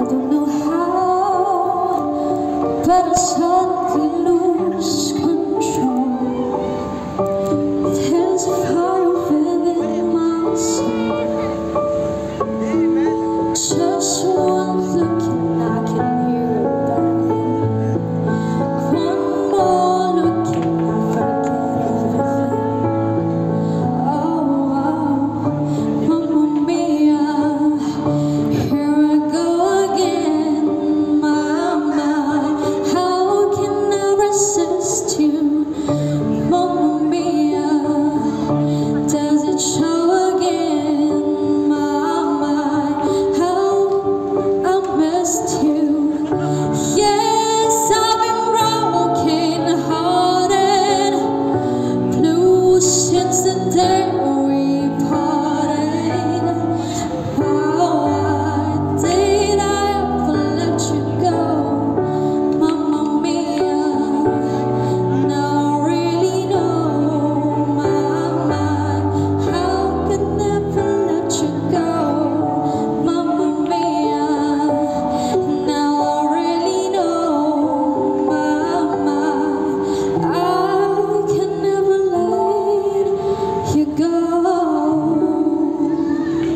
don't know how, but I suddenly lose control. There's a fire within my soul. Just one look and I can hear it burning. One more look and I forget everything. Oh, Mamma Mia, here I go again. My, how can I resist you? Mamma Mia, does it show again? My, how I missed you. Yes, I've been broken hearted, blue since the day we parted. Why did I ever let you go, Mamma Mia? Now I really know my mind. How could never let you go, Mamma Mia? Now I really know my mind. I can never let you go.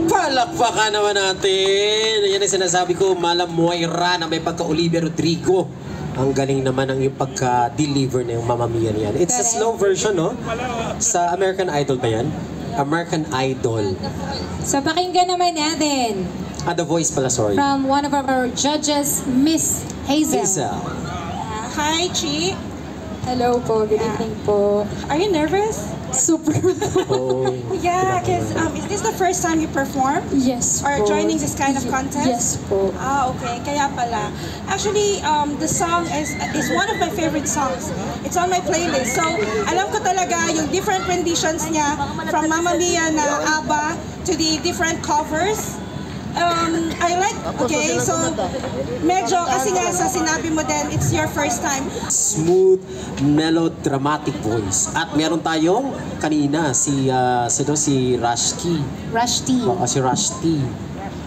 Palakpakan naman natin. Yan ang sinasabi ko, Mala Moira na may pagka-Olivia Rodrigo. Ang galing naman ang yung pagka-deliver na yung Mamma Mia niyan. It's a slow version, no? Sa American Idol ba yan? American Idol. So pakinggan naman natin The Voice pala, sorry. from one of our judges, Miss Hazel. Hazel. Hi, Chi. Hello po, good evening po. Are you nervous? Super. Oh. Yeah, because is this the first time you perform? Yes Or po. joining this kind of contest? Yes po. Ah, okay. Kaya pala. Actually, the song is one of my favorite songs. It's on my playlist. So, alam ko talaga yung different renditions niya from Mamma Mia na ABBA to the different covers. I like, okay, so medyo, kasi nga sa sinabi mo din, it's your first time. Smooth, melodramatic voice. At meron tayong kanina si Rusty. Rusty. Oo, si Rusty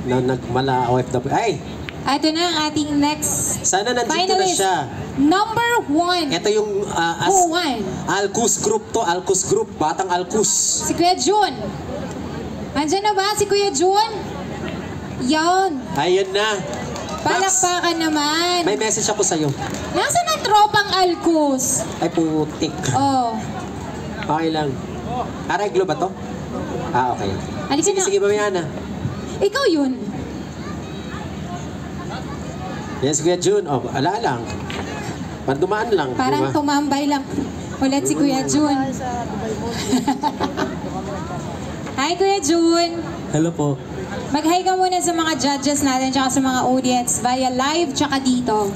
na nagmala OFW. Ay, Ito na ang ating next sana nandito na finalist. siya. Number 1. Ito yung Who won? Alcus Group to, Alcus Group, Batang Alcus. Si Kuya Jun. Andyan na ba si Kuya Jun? Yan. Ayun na. Max, Palakpakan naman. may message ako sa'yo. Nasaan ang tropang Alcus? Ay, putik. Oh. Okay lang. Areglo ba to? Okay. Halika Sige, na. sige, mamaya na. Ikaw yun. Yes, Kuya Jun. Oh, ala lang. Dumaan lang. Parang diba? tumambay lang ulit si Kuya Jun. Hi, Kuya Jun. Hello po. Mag-hi ka muna sa mga judges natin tsaka sa mga audience via live tsaka dito.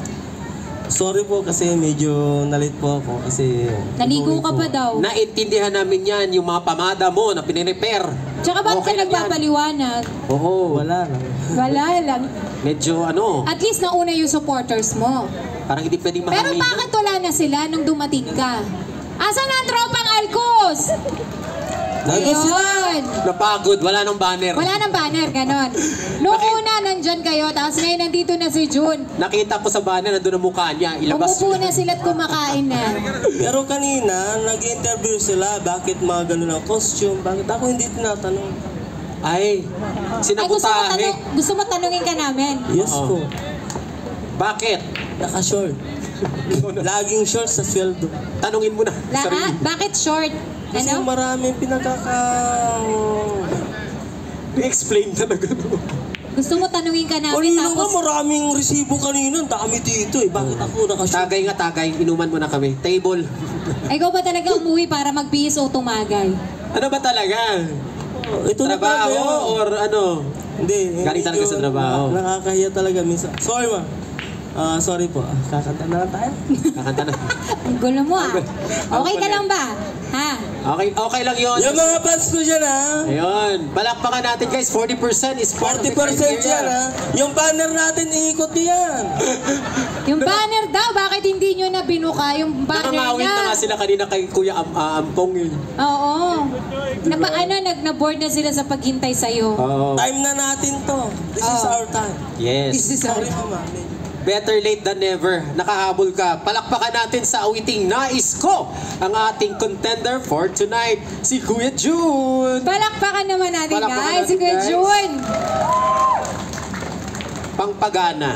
Sorry po kasi medyo nalit po ako kasi... Naligo ka pa daw. Naintindihan namin yan, yung mga pamada mo na pinrepair. Tsaka ba't Okay ka lang yan. nagpapaliwanag? Oo. Wala lang. Wala lang. Medyo ano, At least nauna yung supporters mo. parang hindi pwedeng Pero mahamay. bakit wala na sila nung dumating ka? Asan na ang tropang Alcos? Ayun. Napagod, wala nang banner. Wala nang banner, ganon. Noong una, nandyan kayo, tapos ngayon nandito na si Jun. Nakita ko sa banner, nandun ang mukha niya. Ilabas Umupo na sila at kumakain na. Pero kanina, nag-interview sila, bakit mga ganun ang costume? Bakit ako hindi tinatanong? Ay, Ay, sinabutahe. gusto mo tanungin ka namin? Yes Oo. po. Bakit? Naka-short. Laging short sa sweldo. Tanungin mo na. Lahat? Bakit short? Kasi Ano? maraming I-explain talaga. No? Gusto mo tanungin ka namin Kanina nga tapos... maraming resibo kanina. Ang dami dito eh. Bakit ako naka-short? Tagay nga, tagay. Inuman mo na kami. Table. Ay, ikaw ba talaga umuwi para magbihis o tumagay? Ano ba talaga? Ito na Trabaho talaga yun. or ano? Hindi. Galing talaga medyo sa trabaho. Nakakahiya talaga minsan. Sorry ma. Sorry po. Kakanta na lang tayo. Kakanta na. Ang gulo mo ah. Okay ka lang ba? Ha? Okay lang yun. Yung mga fans ko dyan ha. Ayun. Palakpakan natin guys. 40% is part of the 40% criteria. yan ha. Yung banner natin, iikot yan. Yung banner daw, bakit hindi nyo na binuka yung banner Nakangawit na nga niya? sila kanina kay Kuya Ampong eh. Oo. Nag-board na sila sa paghintay sa'yo. Oo. Time na natin to. This is our time. Yes. This is our... Sorry mama. Better late than never. Nakahabol ka. Palakpakan natin sa awiting Nais Ko ang ating contender for tonight, si Kuya June. Palakpakan naman natin Palakpakan guys, si natin, Kuya guys. June. Pangpagana.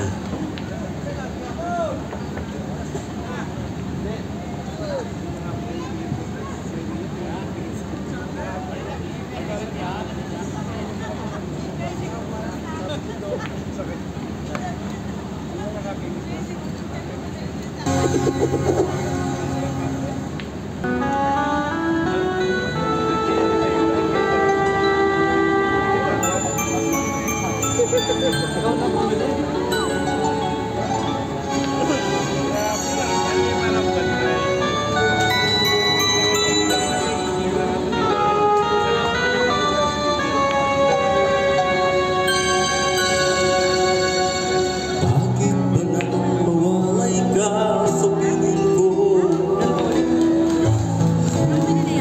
Bakit ba nang mawalay ka sa piling ko?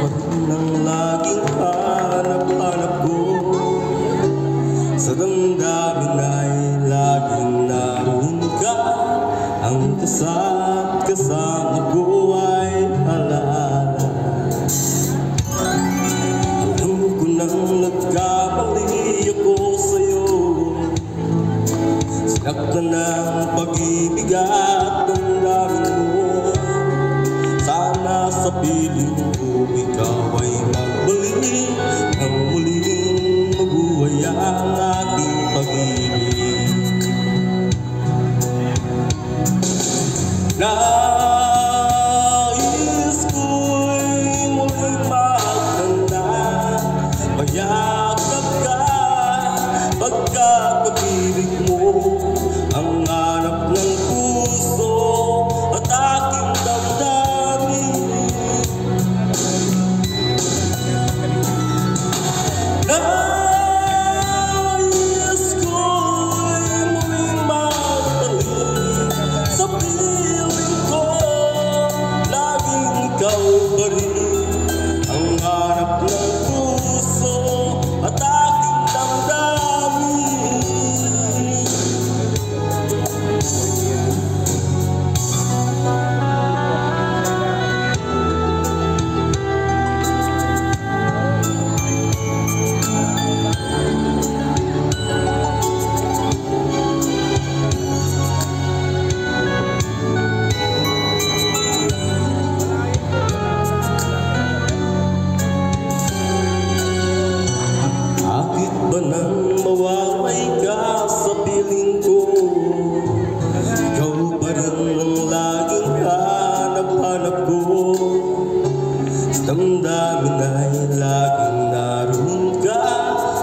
Ba't nang laging hanap-hanap ko? Sa damdamin ay laging naroon ka. Ang kasama ko ay alaala. Alam ko nang nagkamali ako sa'yo. Sinaktan ng pag-ibig at damdamin mo. Sana sa piling ko ikaw ay magbalik. Nang muling mabuhay ang ating pag-ibig. Nais ko'y muling magtanda. Mayakap ka pagkat pag-ibig mo ang hanap ng puso at aking damdamin. Nais ko'y muling magbalik sa piling ko. Laging ikaw pa rin ang hanap ng puso at aking damdamin. Bakit ba nang mawalay ka sa piling ko? Ikaw pa rin ang laging hanap-hanap ko. Sa damdamin ay laging naroon ka.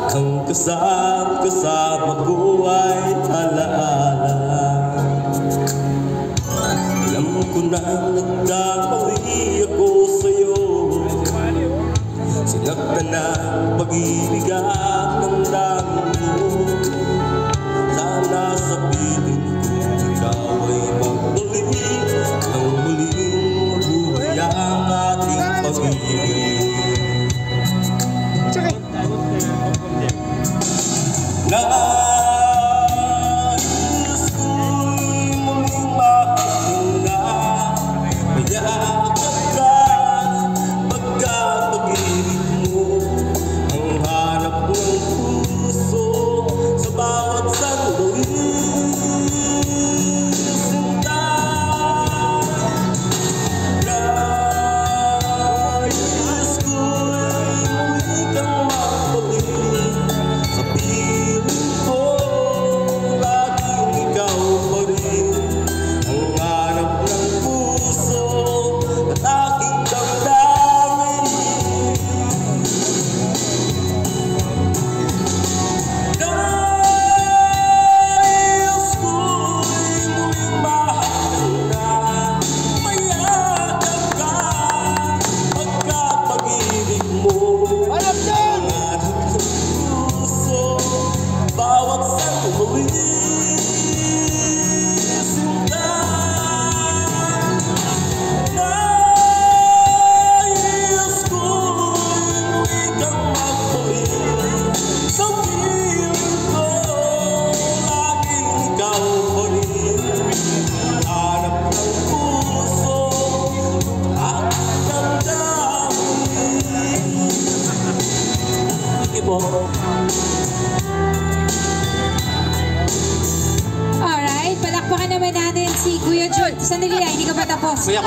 Ang kasama ko ay alaala. Alam ko na nagkamali ako sa'yo. Sinaktan na pag-ibig at damdamin mo. Sana sa piling ko ikaw ay magbalik. Nang muling mabuhay ang ating pag-ibig. Nais Si Kuya Jun, sandali lang, hindi ka pa tapos. Kuya,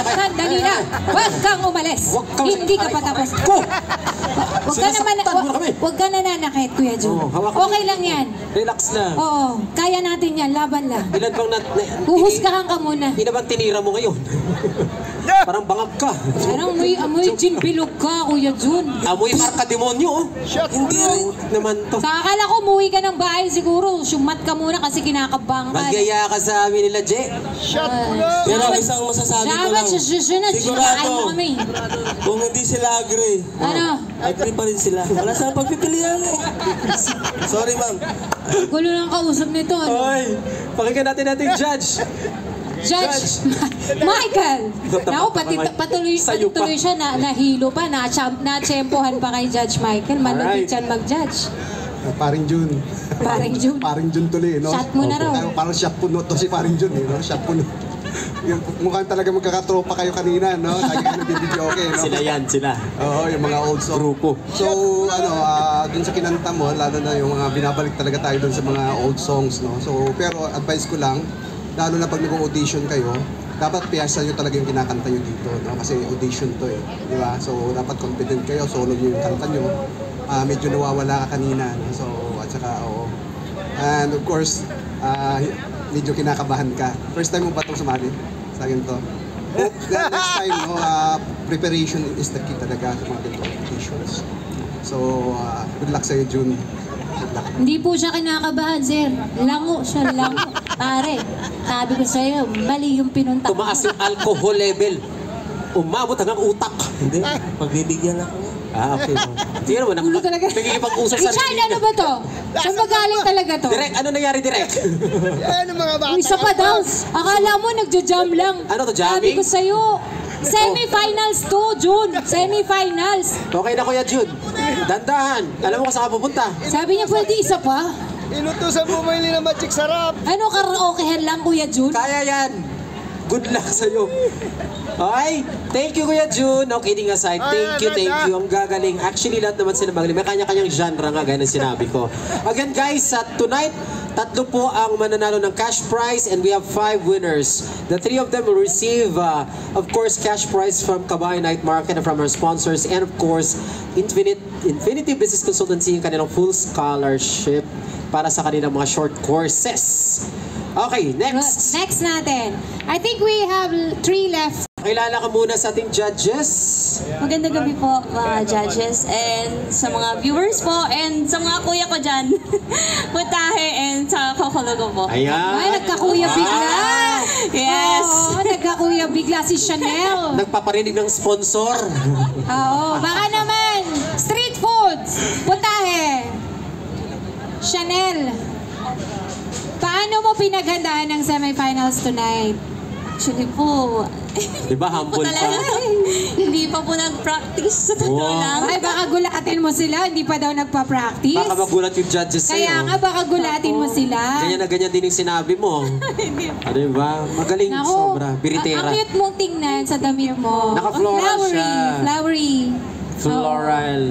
Sandali lang. Huwag kang umalis. Huwag kang- Hindi ka pa tapos. Ko! Huwag ka naman, Sinasaktan mo na kami. huwag ka nananakit, Kuya Jun. Oo, hawak mo. Okay lang yan. Relax lang. Oo, kaya natin yan, laban lang. Ilan bang Huhusgahan ka muna. Hindi na bang tinira mo ngayon? Parang bangag ka. Parang amoy gin bilog ka, Kuya Jun. Amoy marka demonyo, oh. Hindi rin naman to. Sa akala ko, umuwi ka ng bahay siguro. Sumat ka muna kasi kinakabang ka. Magaya ka sa amin nila, Je. Pero isang masasabi ko Dapat lang, sa susunod, sinakain mo kami. kung hindi sila agree, Ano? agree pa rin sila. Wala sa pagpipilian eh. Sorry ma'am. Gulo ng kausap nito. Ano? Oy, pakinggan natin judge. Judge Michael! Naku, patuloy Sa'yo pa. siya, nahilo pa, na-tsempohan pa kay Judge Michael. Malugit Alright. yan mag-judge. Paring Jun. Paring Jun. Paring Jun tuloy, no? Shot mo na raw. Parang shot puno to si Paring Jun, eh, no? Shot puno. Mukhang talaga magkakatropa kayo kanina, no? Lagi kayo nagbibideo, okay, no? Sila yan, sila. Oo, yung mga old song. Grupo. So, dun sa kinanta mo, lalo na yung mga binabalik talaga tayo dun sa mga old songs, no? So, pero advice ko lang, lalo na pag nag-audition kayo, dapat piyasa nyo talaga yung kinakanta nyo dito, no? Kasi audition to, eh. Di ba? So, dapat confident kayo, solo nyo yung kanta nyo. Medyo nawawala ka kanina, no? So, at saka, oo. And of course, medyo kinakabahan ka. First time mo ba itong sumali sa ganito? Hope that next time, no, preparation is the key talaga sa mga ganito auditions. So, good luck sa'yo, June. Good luck. Hindi po siya kinakabahan, sir. Lango siya, lango. Pare, sabi ko sa'yo, mali yung pinunta. Tumaas yung alcohol level. Umabot hanggang utak. Hindi, pagbibigyan ako. Okay. Tingnan mo, Ulo talaga. nagkikipag-usap sa Richard, ano ba to? Saan ba galing talaga to? Direk, ano nangyari, Direk? Isa pa daw. Akala mo nagja-jam lang. Ano to, Sabi jamming? ko sa'yo, semifinals to, June. Semifinals. Okay na, Kuya Jun. Dandahan. Alam mo kung saan ka pupunta? Sabi niya, pwede isa pa. Inutusan mo maili ng magic sarap. Ano, karaokehan lang, Kuya June? Kaya yan. Good luck sa'yo. Okay? Thank you, Kuya Jun. No, kidding aside. Thank you. Ang gagaling. Actually, lahat naman sila magaling. May kanya-kanyang genre nga, gaya ng sinabi ko. Again, guys, tonight, tatlo po ang mananalo ng cash prize and we have 5 winners. The 3 of them will receive, of course, cash prize from Kabayan Night Market and from our sponsors and of course, Infinity Business Consultancy, yung kanilang full scholarship para sa kanilang mga short courses. Okay, next. Next natin. I think we have 3 left. Kilala ka muna sa ating judges. Magandang gabi po mga judges and sa mga viewers po and sa mga kuya ko dyan. Putahe and sa kokologo po. Ayan. Ay, nagkakuya bigla. Yes. Oo, nagkakuya bigla si Chanel. Nagpaparinig ng sponsor. Oo, baka naman. Street foods. Putahe. Chanel. Paano mo pinaghandaan ng semifinals tonight? Actually po, Di ba, humble pa? hindi pa po nag-practice sa totoo Wow. lang. Ay, baka gulatin mo sila. Hindi pa daw nagpa-practice. Baka magulat yung judges sa'yo. Kaya nga, baka gulatin mo sila. Ganyan na ganyan din yung sinabi mo. Ano ba? Magaling Naku, sobra. Biritera. Ang cute mong tingnan sa damit mo. Naka-floral siya. Flowery. Floral.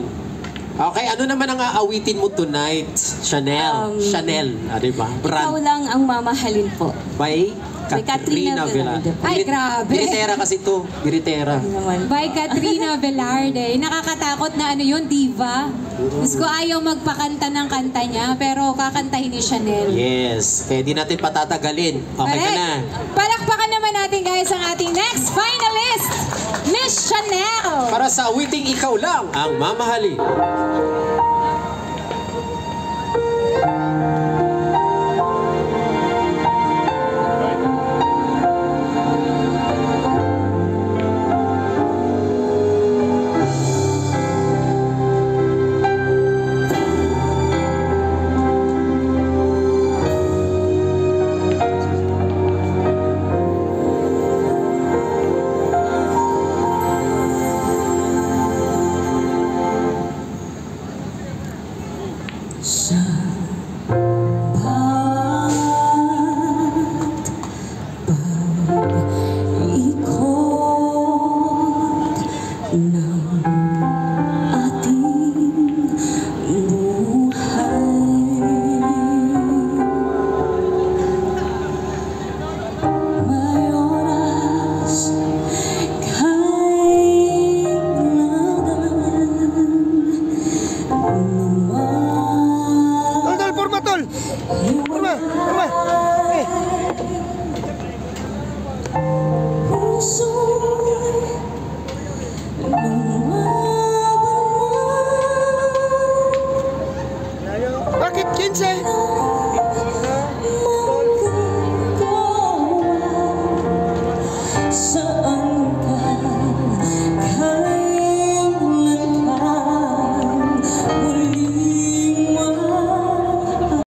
Okay, ano naman ang aawitin mo tonight? Chanel. Chanel. Di ba? Ikaw Brand. lang ang mamahalin po. By By Katrina Katrina Velarde. Velarde. Ay, grabe. Biritera kasi to. Biritera. Naman. By Katrina Velarde. Nakakatakot na ano yun, diva. Gusto ko ayaw magpakanta ng kanta niya, pero kakantahin ni Chanel. Yes. Kaya di natin patatagalin. Okay ka na. Palakpakan naman natin guys ang ating next finalist, Miss Chanel. Para sa awiting ikaw lang ang mamahalin. Arma! Arma! Eh! Bakit 15?